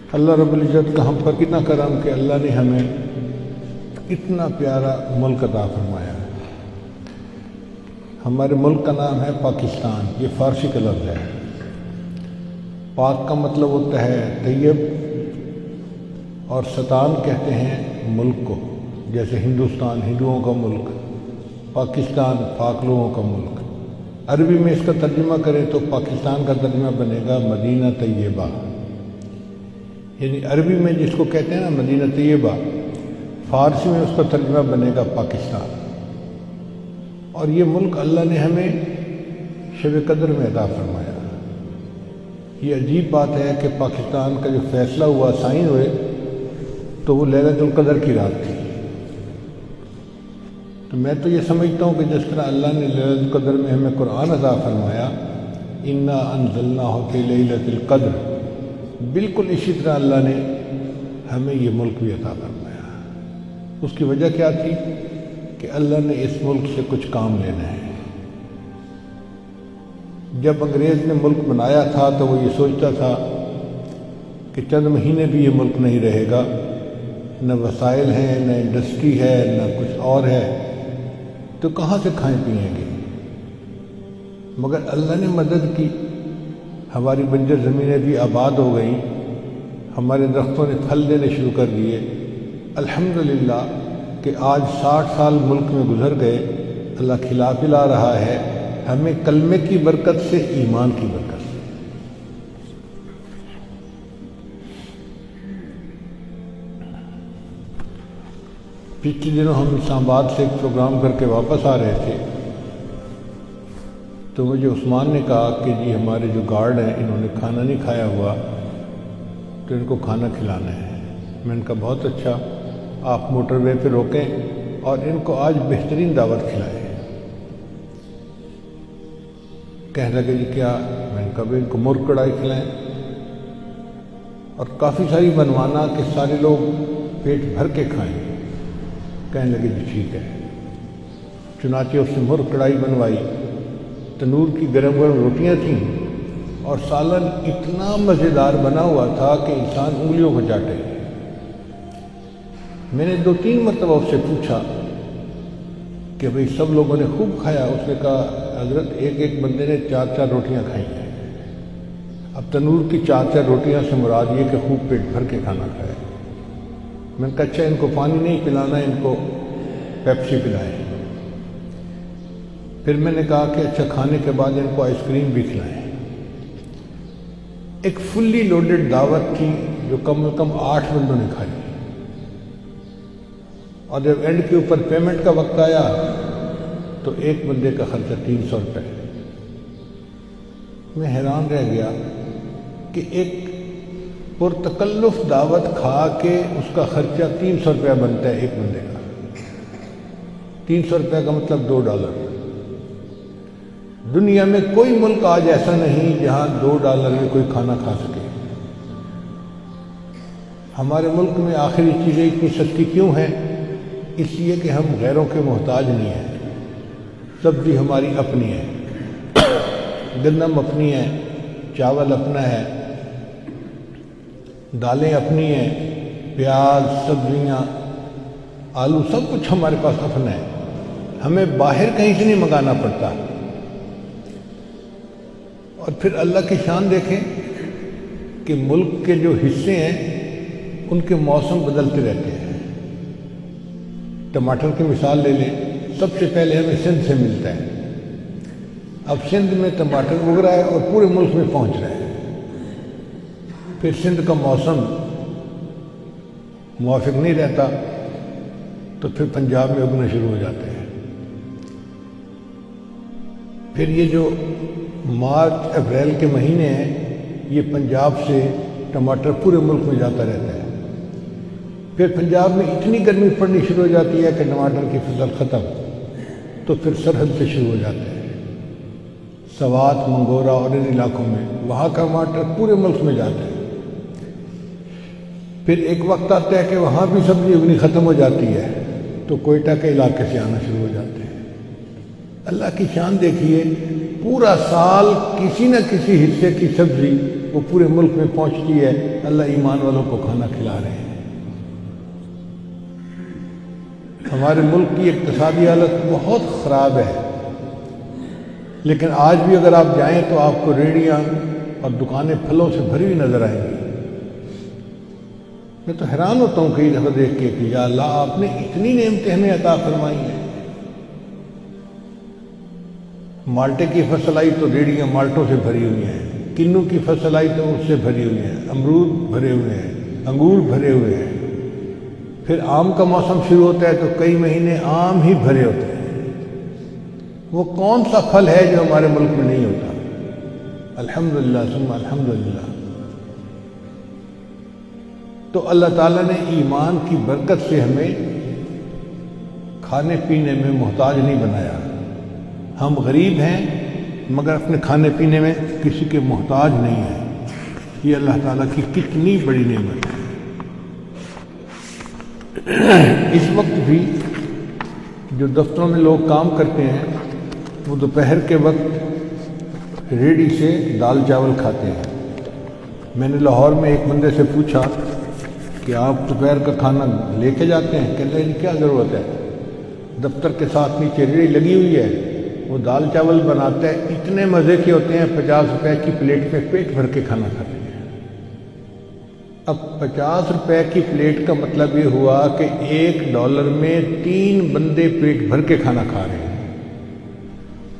اللہ رب العزت کا ہم پر کتنا کرم کہ اللہ نے ہمیں اتنا پیارا ملک عطا فرمایا۔ ہمارے ملک کا نام ہے پاکستان، یہ فارسی کا لفظ ہے۔ پاک کا مطلب ہوتا ہے طیب، اور ستان کہتے ہیں ملک کو، جیسے ہندوستان ہندوؤں کا ملک، پاکستان پاک لوگوں کا ملک۔ عربی میں اس کا ترجمہ کریں تو پاکستان کا ترجمہ بنے گا مدینہ طیبہ، یعنی عربی میں جس کو کہتے ہیں نا مدینہ طیبہ، فارسی میں اس کا ترجمہ بنے گا پاکستان۔ اور یہ ملک اللہ نے ہمیں شب قدر میں عطا فرمایا۔ یہ عجیب بات ہے کہ پاکستان کا جو فیصلہ ہوا، سائن ہوئے، تو وہ لیلۃ القدر کی رات تھی۔ تو میں تو یہ سمجھتا ہوں کہ جس طرح اللہ نے لیلۃ القدر میں ہمیں قرآن عطا فرمایا، انا انزلناہ فی لیلۃ القدر، بالکل اسی طرح اللہ نے ہمیں یہ ملک بھی عطا فرمایا۔ اس کی وجہ کیا تھی کہ اللہ نے اس ملک سے کچھ کام لینا ہے۔ جب انگریز نے ملک بنایا تھا تو وہ یہ سوچتا تھا کہ چند مہینے بھی یہ ملک نہیں رہے گا، نہ وسائل ہیں، نہ انڈسٹری ہے، نہ کچھ اور ہے، تو کہاں سے کھائیں پیئیں گے؟ مگر اللہ نے مدد کی، ہماری بنجر زمینیں بھی آباد ہو گئیں، ہمارے درختوں نے پھل دینے شروع کر دیے۔ الحمدللہ کہ آج 60 سال ملک میں گزر گئے، اللہ کھلا پلا رہا ہے ہمیں کلمے کی برکت سے، ایمان کی برکت سے۔ پچھلے دنوں ہم اسلام آباد سے ایک پروگرام کر کے واپس آ رہے تھے، تو مجھے عثمان نے کہا کہ جی ہمارے جو گارڈ ہیں انہوں نے کھانا نہیں کھایا ہوا، تو ان کو کھانا کھلانا ہے۔ میں نے کہا بہت اچھا، آپ موٹر وے پہ روکیں اور ان کو آج بہترین دعوت کھلائیں۔ کہنے لگے جی کیا؟ میں نے کہا ان کو مرغ کڑھائی کھلائیں، اور کافی ساری بنوانا کہ سارے لوگ پیٹ بھر کے کھائیں۔ کہنے لگے جی ٹھیک ہے۔ چنانچہ اس نے مرغ کڑھائی بنوائی، تنور کی گرم گرم روٹیاں تھیں، اور سالن اتنا مزیدار بنا ہوا تھا کہ انسان انگلیوں کو چاٹے۔ میں نے 2-3 مرتبہ اس سے پوچھا کہ بھئی سب لوگوں نے خوب کھایا؟ اس نے کہا حضرت ایک بندے نے 4 روٹیاں کھائی ہیں۔ اب تنور کی 4 روٹیاں سے مراد یہ کہ خوب پیٹ بھر کے کھانا کھائے۔ میں نے کہا اچھا ان کو پانی نہیں پلانا، ان کو پیپسی پلائیں۔ پھر میں نے کہا کہ اچھا کھانے کے بعد ان کو آئس کریم بھی کھلائیں۔ ایک فلی لوڈڈ دعوت تھی جو کم از کم 8 بندوں نے کھائی، اور جب اینڈ کے اوپر پیمنٹ کا وقت آیا تو ایک بندے کا خرچہ 300 روپے۔ میں حیران رہ گیا کہ ایک پرتکلف دعوت کھا کے اس کا خرچہ 300 روپیہ بنتا ہے ایک بندے کا۔ 300 روپے کا مطلب $2۔ دنیا میں کوئی ملک آج ایسا نہیں جہاں $2 میں کوئی کھانا کھا سکے۔ ہمارے ملک میں آخری چیزیں اتنی سستی کیوں ہیں؟ اس لیے کہ ہم غیروں کے محتاج نہیں ہیں۔ سبزی ہماری اپنی ہے، گندم اپنی ہے، چاول اپنا ہے، دالیں اپنی ہیں، پیاز، سبزیاں، آلو، سب کچھ ہمارے پاس اپنا ہے، ہمیں باہر کہیں سے نہیں منگانا پڑتا۔ اور پھر اللہ کی شان دیکھیں کہ ملک کے جو حصے ہیں ان کے موسم بدلتے رہتے ہیں۔ ٹماٹر کی مثال لے لیں، سب سے پہلے ہمیں سندھ سے ملتا ہے۔ اب سندھ میں ٹماٹر اگ رہا ہے اور پورے ملک میں پہنچ رہا ہے۔ پھر سندھ کا موسم موافق نہیں رہتا تو پھر پنجاب میں اگنا شروع ہو جاتے ہیں۔ پھر یہ جو مارچ اپریل کے مہینے ہیں، یہ پنجاب سے ٹماٹر پورے ملک میں جاتا رہتا ہے۔ پھر پنجاب میں اتنی گرمی پڑنی شروع ہو جاتی ہے کہ ٹماٹر کی فصل ختم، تو پھر سرحد سے شروع ہو جاتے ہیں، سوات، منگورا اور ان علاقوں میں، وہاں کا ٹماٹر پورے ملک میں جاتا ہے۔ پھر ایک وقت آتا ہے کہ وہاں بھی سبزی اگنی ختم ہو جاتی ہے، تو کوئٹہ کے علاقے سے آنا شروع ہو جاتے ہیں۔ اللہ کی شان دیکھیے، پورا سال کسی نہ کسی حصے کی سبزی وہ پورے ملک میں پہنچتی ہے، اللہ ایمان والوں کو کھانا کھلا رہے ہیں۔ ہمارے ملک کی اقتصادی حالت بہت خراب ہے، لیکن آج بھی اگر آپ جائیں تو آپ کو ریڑیاں اور دکانیں پھلوں سے بھری ہوئی نظر آئیں گی۔ میں تو حیران ہوتا ہوں کئی دفعہ دیکھ کے کہ یا اللہ، آپ نے اتنی نعمتیں ہمیں عطا فرمائی ہیں۔ مالٹے کی فصل آئی تو ریڑیاں مالٹوں سے بھری ہوئی ہیں، کنو کی فصل آئی تو اس سے بھری ہوئی ہیں، امرود بھرے ہوئے ہیں، انگور بھرے ہوئے ہیں۔ پھر آم کا موسم شروع ہوتا ہے تو کئی مہینے آم ہی بھرے ہوتے ہیں۔ وہ کون سا پھل ہے جو ہمارے ملک میں نہیں ہوتا؟ الحمدللہ ثم الحمدللہ۔ تو اللہ تعالیٰ نے ایمان کی برکت سے ہمیں کھانے پینے میں محتاج نہیں بنایا۔ ہم غریب ہیں مگر اپنے کھانے پینے میں کسی کے محتاج نہیں ہیں۔ یہ اللہ تعالیٰ کی کتنی بڑی نعمت ہے۔ اس وقت بھی جو دفتروں میں لوگ کام کرتے ہیں وہ دوپہر کے وقت ریڑھی سے دال چاول کھاتے ہیں۔ میں نے لاہور میں ایک بندے سے پوچھا کہ آپ دوپہر کا کھانا لے کے جاتے ہیں؟ کہتے ہیں کیا ضرورت ہے، دفتر کے ساتھ نیچے ریڑھی لگی ہوئی ہے، وہ دال چاول بناتا ہے، اتنے مزے کے ہوتے ہیں، 50 روپے کی پلیٹ میں پیٹ بھر کے کھانا کھاتے ہیں۔ اب 50 روپے کی پلیٹ کا مطلب یہ ہوا کہ $1 میں 3 بندے پیٹ بھر کے کھانا کھا رہے ہیں۔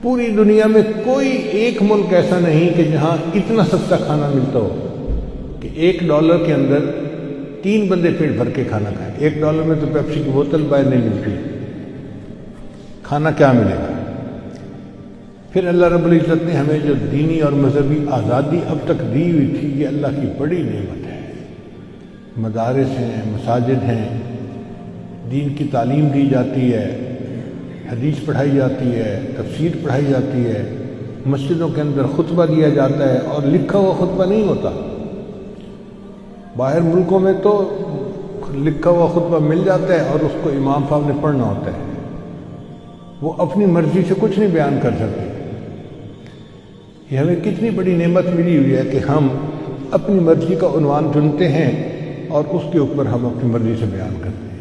پوری دنیا میں کوئی ایک ملک ایسا نہیں کہ جہاں اتنا سستا کھانا ملتا ہو کہ $1 کے اندر 3 بندے پیٹ بھر کے کھانا کھائیں۔ $1 میں تو پیپسی کی بوتل باہر نہیں ملتی، کھانا کیا ملے گا؟ پھر اللہ رب العزت نے ہمیں جو دینی اور مذہبی آزادی اب تک دی ہوئی تھی، یہ اللہ کی بڑی نعمت ہے۔ مدارس ہیں، مساجد ہیں، دین کی تعلیم دی جاتی ہے، حدیث پڑھائی جاتی ہے، تفسیر پڑھائی جاتی ہے، مسجدوں کے اندر خطبہ دیا جاتا ہے، اور لکھا ہوا خطبہ نہیں ہوتا۔ باہر ملکوں میں تو لکھا ہوا خطبہ مل جاتا ہے اور اس کو امام صاحب نے پڑھنا ہوتا ہے، وہ اپنی مرضی سے کچھ نہیں بیان کر سکتے۔ یہ ہمیں کتنی بڑی نعمت ملی ہوئی ہے کہ ہم اپنی مرضی کا عنوان چنتے ہیں اور اس کے اوپر ہم اپنی مرضی سے بیان کرتے ہیں۔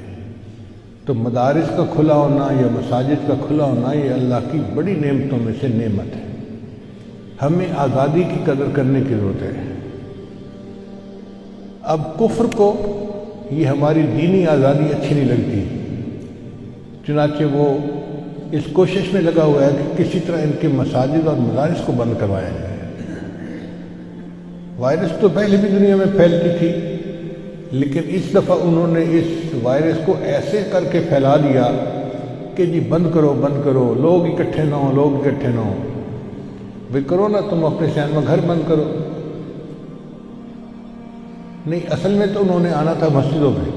تو مدارس کا کھلا ہونا یا مساجد کا کھلا ہونا یہ اللہ کی بڑی نعمتوں میں سے نعمت ہے۔ ہمیں آزادی کی قدر کرنے کی ضرورت ہے۔ اب کفر کو یہ ہماری دینی آزادی اچھی نہیں لگتی، چنانچہ وہ اس کوشش میں لگا ہوا ہے کہ کسی طرح ان کے مساجد اور مدارس کو بند کروایا جائے۔ وائرس تو پہلے بھی دنیا میں پھیلتی تھی، لیکن اس دفعہ انہوں نے اس وائرس کو ایسے کر کے پھیلا دیا کہ جی بند کرو بند کرو، لوگ اکٹھے نہ ہوں، لوگ اکٹھے نہ ہوں۔ بھئی کرو نا، تم اپنے سینما گھر بند کرو۔ نہیں، اصل میں تو انہوں نے آنا تھا مسجدوں پہ،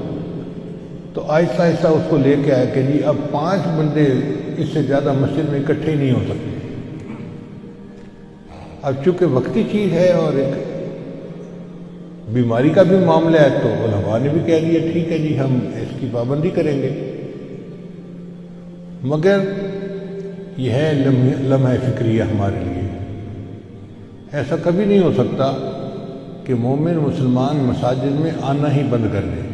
تو آہستہ آہستہ اس کو لے کے آیا کہ جی اب 5 بندے اس سے زیادہ مسجد میں اکٹھے ہی نہیں ہو سکتے۔ اب چونکہ وقتی چیز ہے اور ایک بیماری کا بھی معاملہ ہے، تو علماء نے بھی کہہ دیا ٹھیک ہے جی ہم اس کی پابندی کریں گے، مگر یہ ہے لمحہ فکریہ ہمارے لیے۔ ایسا کبھی نہیں ہو سکتا کہ مومن مسلمان مساجد میں آنا ہی بند کر دیں۔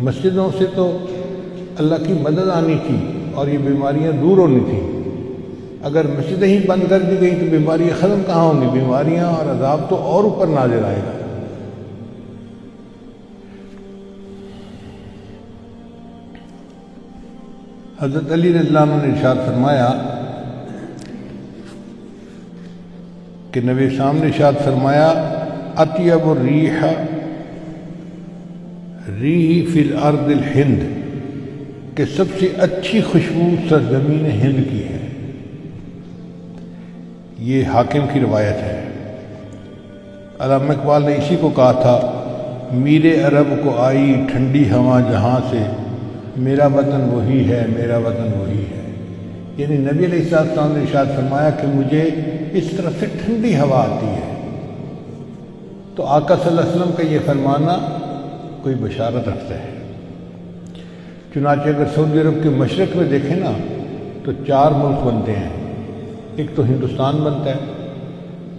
مسجدوں سے تو اللہ کی مدد آنی تھی اور یہ بیماریاں دور ہونی تھیں۔ اگر مسجدیں ہی بند کر دی گئی تو بیماریاں ختم کہاں ہوں گی؟ بیماریاں اور عذاب تو اور اوپر نازل آئے گا۔ حضرت علی رضی اللہ عنہ نے ارشاد فرمایا کہ نبی اسلام نے ارشاد فرمایا اطیب الریح ریح فی الارض الہند، کہ سب سے اچھی خوشبو سرزمین ہند کی ہے۔ یہ حاکم کی روایت ہے۔ علامہ اقبال نے اسی کو کہا تھا، میرے عرب کو آئی ٹھنڈی ہوا جہاں سے، میرا وطن وہی ہے، میرا وطن وہی ہے۔ یعنی نبی علیہ السلام نے ارشاد فرمایا کہ مجھے اس طرف سے ٹھنڈی ہوا آتی ہے۔ تو آقا صلی اللہ علیہ وسلم کا یہ فرمانا کوئی بشارت رکھتا ہے۔ چنانچہ اگر سعودی عرب کے مشرق میں دیکھیں نا تو 4 ملک بنتے ہیں، ایک تو ہندوستان بنتا ہے،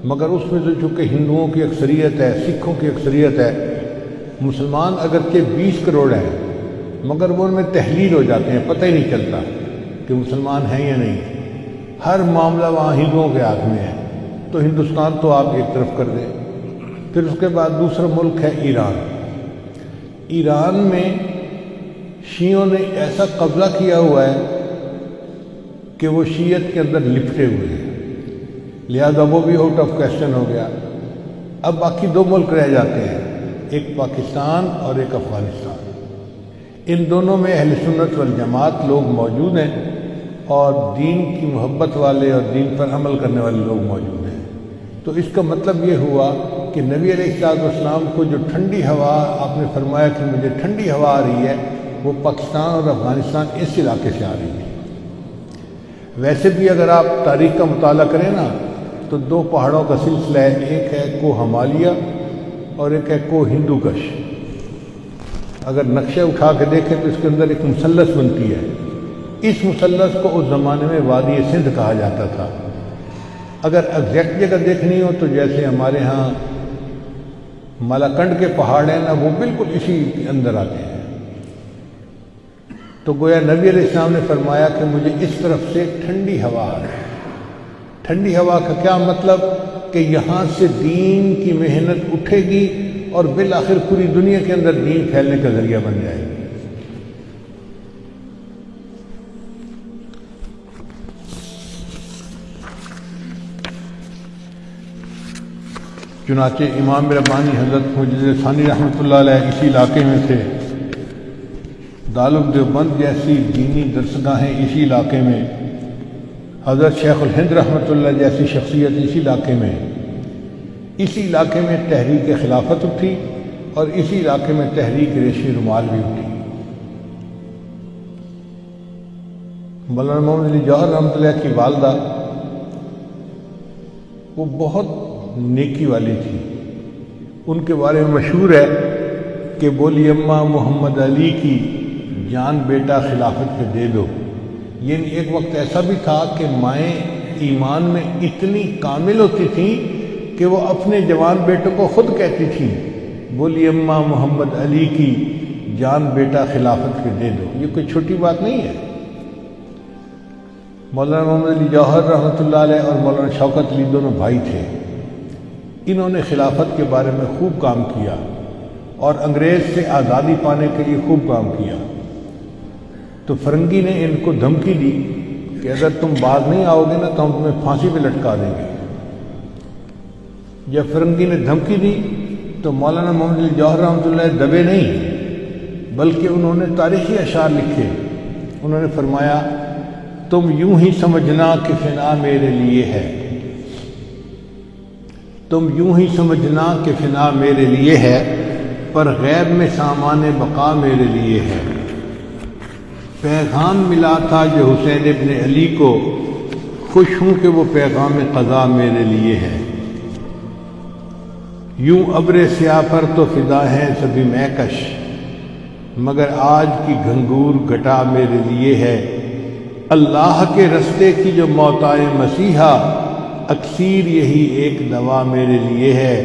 مگر اس میں تو چونکہ ہندوؤں کی اکثریت ہے، سکھوں کی اکثریت ہے، مسلمان اگرچہ 20 کروڑ ہیں مگر وہ ان میں تحلیل ہو جاتے ہیں، پتہ ہی نہیں چلتا کہ مسلمان ہیں یا نہیں، ہر معاملہ وہاں ہندوؤں کے ہاتھ میں ہے، تو ہندوستان تو آپ ایک طرف کر دیں۔ پھر اس کے بعد دوسرا ملک ہے ایران۔ ایران میں شیعوں نے ایسا قبضہ کیا ہوا ہے کہ وہ شیعت کے اندر لپٹے ہوئے ہیں، لہذا وہ بھی آؤٹ آف کویسچن ہو گیا۔ اب باقی 2 ملک رہ جاتے ہیں، ایک پاکستان اور ایک افغانستان۔ ان دونوں میں اہل سنت والجماعت لوگ موجود ہیں اور دین کی محبت والے اور دین پر عمل کرنے والے لوگ موجود ہیں۔ تو اس کا مطلب یہ ہوا کہ نبی علیہ السلام کو جو ٹھنڈی ہوا آپ نے فرمایا کہ مجھے ٹھنڈی ہوا آ رہی ہے، وہ پاکستان اور افغانستان اس علاقے سے آ رہی ہے۔ ویسے بھی اگر آپ تاریخ کا مطالعہ کریں نا تو 2 پہاڑوں کا سلسلہ ہے، ایک ہے کوہ ہمالیہ اور ایک ہے کوہ ہندو کش۔ اگر نقشے اٹھا کے دیکھیں تو اس کے اندر ایک مثلث بنتی ہے، اس مثلث کو اس زمانے میں وادی سندھ کہا جاتا تھا۔ اگر ایگزیکٹ جگہ دیکھنی ہو تو جیسے ہمارے ہاں مالاکنڈ کے پہاڑ ہیں نا، وہ بالکل اسی کے اندر آتے ہیں۔ تو گویا نبی علیہ السلام نے فرمایا کہ مجھے اس طرف سے ٹھنڈی ہوا آ رہی ہے۔ ٹھنڈی ہوا کا کیا مطلب کہ یہاں سے دین کی محنت اٹھے گی اور بالآخر پوری دنیا کے اندر دین پھیلنے کا ذریعہ بن جائے گی۔ چنانچہ امام ربانی حضرت مجدد ثانی رحمۃ اللہ علیہ اسی علاقے میں تھے، دارالدیوبند جیسی دینی درسگاہیں اسی علاقے میں، حضرت شیخ الہند رحمۃ اللہ جیسی شخصیت اسی علاقے میں، اسی علاقے میں تحریک خلافت اٹھی اور اسی علاقے میں تحریک ریشمی رومال بھی اٹھی۔ مولانا محمد علی جوہر رحمۃ اللہ کی والدہ وہ بہت نیکی والی تھی، ان کے بارے میں مشہور ہے کہ بولی اماں محمد علی کی جان بیٹا خلافت پہ دے دو۔ یعنی ایک وقت ایسا بھی تھا کہ مائیں ایمان میں اتنی کامل ہوتی تھیں کہ وہ اپنے جوان بیٹوں کو خود کہتی تھیں بولی اماں محمد علی کی جان بیٹا خلافت پہ دے دو۔ یہ کوئی چھوٹی بات نہیں ہے۔ مولانا محمد علی جوہر رحمۃ اللہ علیہ اور مولانا شوکت علی دونوں بھائی تھے، انہوں نے خلافت کے بارے میں خوب کام کیا اور انگریز سے آزادی پانے کے لیے خوب کام کیا۔ تو فرنگی نے ان کو دھمکی دی کہ اگر تم باز نہیں آؤ گے نا تو ہم تمہیں پھانسی پہ لٹکا دیں گے۔ جب فرنگی نے دھمکی دی تو مولانا محمد علی جوہر رحمۃ اللہ دبے نہیں بلکہ انہوں نے تاریخی اشعار لکھے۔ انہوں نے فرمایا تم یوں ہی سمجھنا کہ فنا میرے لیے ہے، تم یوں ہی سمجھنا کہ فنا میرے لیے ہے، پر غیب میں سامان بقا میرے لیے ہے۔ پیغام ملا تھا جو حسین ابن علی کو، خوش ہوں کہ وہ پیغام قضا میرے لیے ہے۔ یوں ابر سیاہ پر تو فدا ہیں سبھی مہکش، مگر آج کی گھنگور گھٹا میرے لیے ہے۔ اللہ کے رستے کی جو موتائے مسیحا، اکثیر یہی ایک دوا میرے لیے ہے۔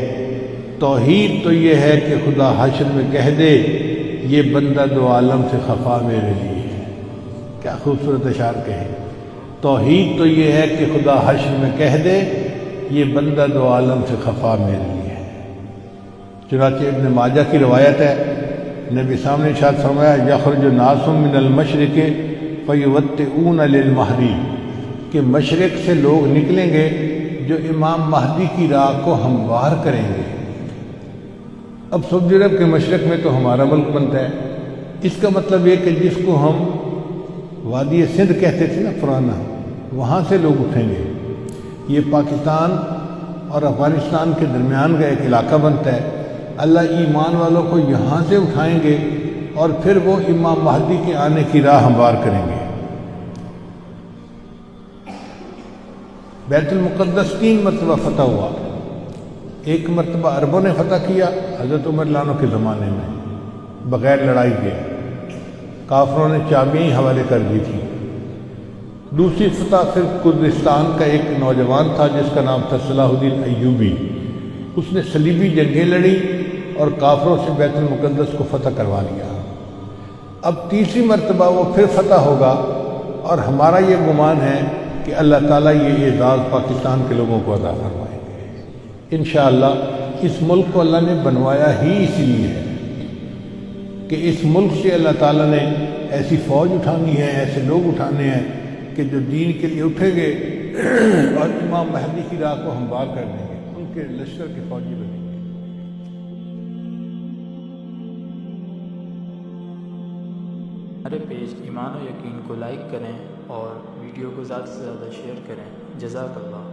توحید تو یہ ہے کہ خدا حشر میں کہہ دے یہ بندہ دو عالم سے خفا میرے لیے ہے۔ کیا خوبصورت اشعار کہے۔ توحید تو یہ ہے کہ خدا حشر میں کہہ دے یہ بندہ دو عالم سے خفا میرے لیے ہے۔ چنانچہ ابن ماجہ کی روایت ہے، نبی سامنے ارشاد فرمایا یخرج ناس من المشرق فیوطئون للمہدی، کہ مشرق سے لوگ نکلیں گے جو امام مہدی کی راہ کو ہموار کریں گے۔ اب سعودی عرب کے مشرق میں تو ہمارا ملک بنتا ہے، اس کا مطلب یہ کہ جس کو ہم وادی سندھ کہتے تھے نا پرانا، وہاں سے لوگ اٹھیں گے۔ یہ پاکستان اور افغانستان کے درمیان کا ایک علاقہ بنتا ہے۔ اللہ ایمان والوں کو یہاں سے اٹھائیں گے اور پھر وہ امام مہدی کے آنے کی راہ ہموار کریں گے۔ بیت المقدس 3 مرتبہ فتح ہوا۔ ایک مرتبہ عربوں نے فتح کیا حضرت عمر رضی اللہ عنہ کے زمانے میں بغیر لڑائی کے، کافروں نے چابیاں حوالے کر دی تھی۔ دوسری فتح پھر کردستان کا ایک نوجوان تھا جس کا نام تھا صلاح الدین ایوبی، اس نے صلیبی جنگیں لڑی اور کافروں سے بیت المقدس کو فتح کروا لیا۔ اب تیسری مرتبہ وہ پھر فتح ہوگا، اور ہمارا یہ گمان ہے کہ اللہ تعالیٰ یہ اعزاز پاکستان کے لوگوں کو عطا فرمائیں گے انشاءاللہ۔ اس ملک کو اللہ نے بنوایا ہی اسی لیے ہے کہ اس ملک سے اللہ تعالیٰ نے ایسی فوج اٹھانی ہے، ایسے لوگ اٹھانے ہیں کہ جو دین کے لیے اٹھیں گے اور امام مہدی کی راہ کو ہموار کر دیں گے، ان کے لشکر کے فوجی بنیں گے۔ ہمارے پیج ایمان و یقین کو لائک کریں اور ویڈیو کو زیادہ سے زیادہ شیئر کریں۔ جزاک اللہ۔